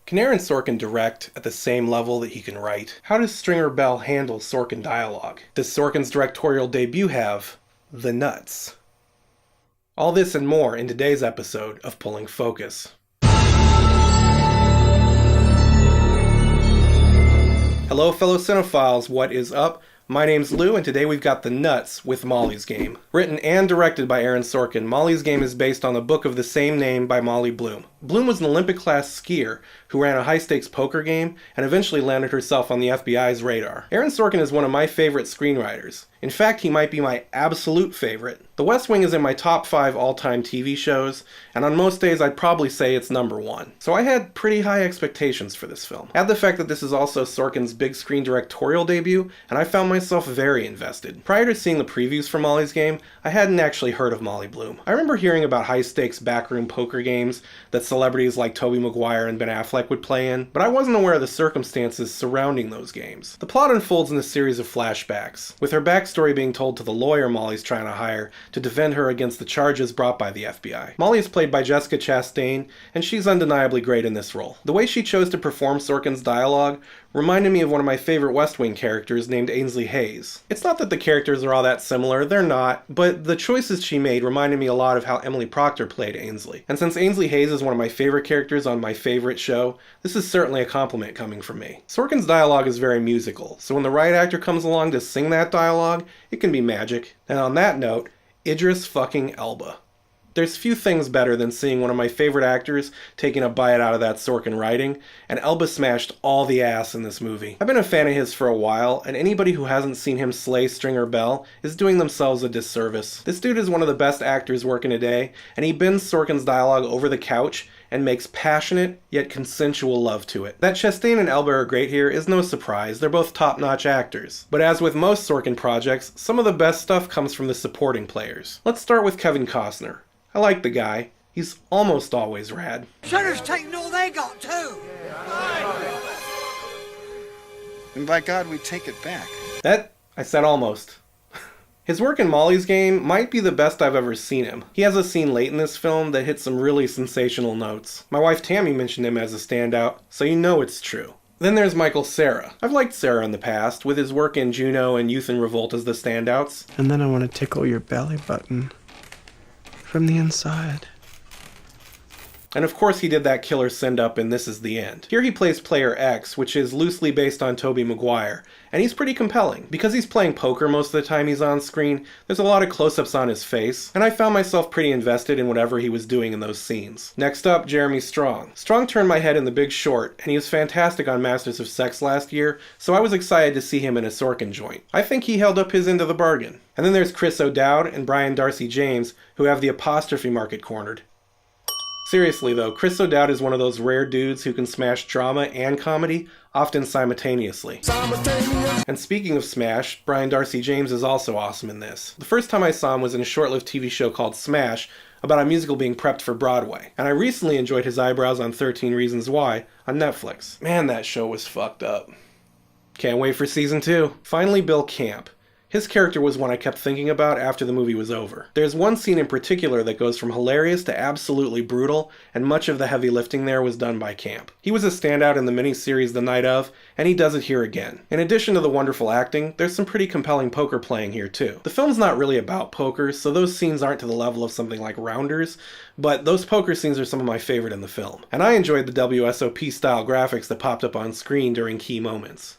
Can Aaron Sorkin direct at the same level that he can write? How does Stringer Bell handle Sorkin dialogue? Does Sorkin's directorial debut have the nuts? All this and more in today's episode of Pulling Focus. Hello fellow cinephiles, what is up? My name's Lou, and today we've got the nuts with Molly's Game. Written and directed by Aaron Sorkin, Molly's Game is based on the book of the same name by Molly Bloom. Bloom was an Olympic-class skier who ran a high-stakes poker game and eventually landed herself on the FBI's radar. Aaron Sorkin is one of my favorite screenwriters. In fact, he might be my absolute favorite. The West Wing is in my top 5 all-time TV shows, and on most days I'd probably say it's number 1. So I had pretty high expectations for this film. Add the fact that this is also Sorkin's big screen directorial debut, and I found myself very invested. Prior to seeing the previews for Molly's Game, I hadn't actually heard of Molly Bloom. I remember hearing about high-stakes backroom poker games that celebrities like Tobey Maguire and Ben Affleck would play in, but I wasn't aware of the circumstances surrounding those games. The plot unfolds in a series of flashbacks, with her backstory being told to the lawyer Molly's trying to hire to defend her against the charges brought by the FBI. Molly is played by Jessica Chastain, and she's undeniably great in this role. The way she chose to perform Sorkin's dialogue reminded me of one of my favorite West Wing characters named Ainsley Hayes. It's not that the characters are all that similar, they're not, but the choices she made reminded me a lot of how Emily Proctor played Ainsley. And since Ainsley Hayes is one of my favorite characters on my favorite show, this is certainly a compliment coming from me. Sorkin's dialogue is very musical, so when the right actor comes along to sing that dialogue, it can be magic. And on that note, Idris fucking Elba. There's few things better than seeing one of my favorite actors taking a bite out of that Sorkin writing, and Elba smashed all the ass in this movie. I've been a fan of his for a while, and anybody who hasn't seen him slay Stringer Bell is doing themselves a disservice. This dude is one of the best actors working today, and he bends Sorkin's dialogue over the couch and makes passionate yet consensual love to it. That Chastain and Elba are great here is no surprise, they're both top-notch actors. But as with most Sorkin projects, some of the best stuff comes from the supporting players. Let's start with Kevin Costner. I like the guy. He's almost always rad. Shutter's taking all they got, too. And by God, we take it back. I said almost. His work in Molly's Game might be the best I've ever seen him. He has a scene late in this film that hits some really sensational notes. My wife Tammy mentioned him as a standout, so you know it's true. Then there's Michael Cera. I've liked Cera in the past, with his work in Juno and Youth in Revolt as the standouts. And then I want to tickle your belly button from the inside. And of course he did that killer send-up in This Is the End. Here he plays Player X, which is loosely based on Tobey Maguire, and he's pretty compelling. Because he's playing poker most of the time he's on screen, there's a lot of close-ups on his face, and I found myself pretty invested in whatever he was doing in those scenes. Next up, Jeremy Strong. Strong turned my head in The Big Short, and he was fantastic on Masters of Sex last year, so I was excited to see him in a Sorkin joint. I think he held up his end of the bargain. And then there's Chris O'Dowd and Brian Darcy James, who have the apostrophe market cornered. Seriously though, Chris O'Dowd is one of those rare dudes who can smash drama and comedy, often simultaneously. And speaking of smash, Brian Darcy James is also awesome in this. The first time I saw him was in a short-lived TV show called Smash, about a musical being prepped for Broadway. And I recently enjoyed his eyebrows on 13 Reasons Why on Netflix. Man, that show was fucked up. Can't wait for season 2. Finally, Bill Camp. His character was one I kept thinking about after the movie was over. There's one scene in particular that goes from hilarious to absolutely brutal, and much of the heavy lifting there was done by Camp. He was a standout in the miniseries The Night Of, and he does it here again. In addition to the wonderful acting, there's some pretty compelling poker playing here too. The film's not really about poker, so those scenes aren't to the level of something like Rounders, but those poker scenes are some of my favorite in the film. And I enjoyed the WSOP style graphics that popped up on screen during key moments.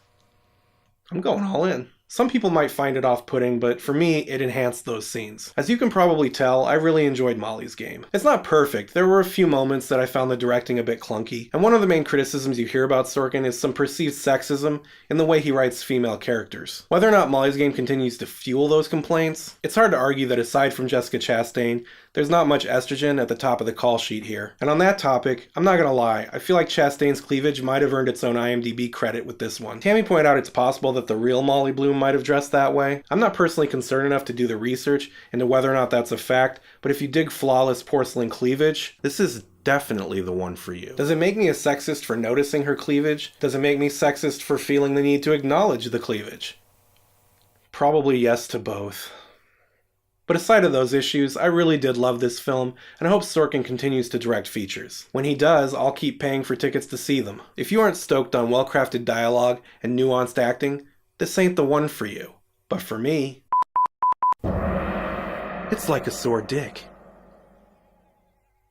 I'm going all in. Some people might find it off-putting, but for me, it enhanced those scenes. As you can probably tell, I really enjoyed Molly's Game. It's not perfect, there were a few moments that I found the directing a bit clunky, and one of the main criticisms you hear about Sorkin is some perceived sexism in the way he writes female characters. Whether or not Molly's Game continues to fuel those complaints, it's hard to argue that aside from Jessica Chastain, there's not much estrogen at the top of the call sheet here. And on that topic, I'm not gonna lie, I feel like Chastain's cleavage might have earned its own IMDb credit with this one. Tammy pointed out it's possible that the real Molly Bloom might have dressed that way. I'm not personally concerned enough to do the research into whether or not that's a fact, but if you dig flawless porcelain cleavage, this is definitely the one for you. Does it make me a sexist for noticing her cleavage? Does it make me sexist for feeling the need to acknowledge the cleavage? Probably yes to both. But aside of those issues, I really did love this film, and I hope Sorkin continues to direct features. When he does, I'll keep paying for tickets to see them. If you aren't stoked on well-crafted dialogue and nuanced acting, this ain't the one for you. But for me, it's like a sore dick.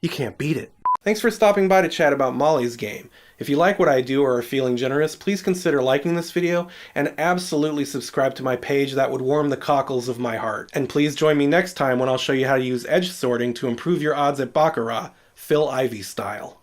You can't beat it. Thanks for stopping by to chat about Molly's Game. If you like what I do or are feeling generous, please consider liking this video and absolutely subscribe to my page. That would warm the cockles of my heart. And please join me next time when I'll show you how to use edge sorting to improve your odds at Baccarat, Phil Ivey style.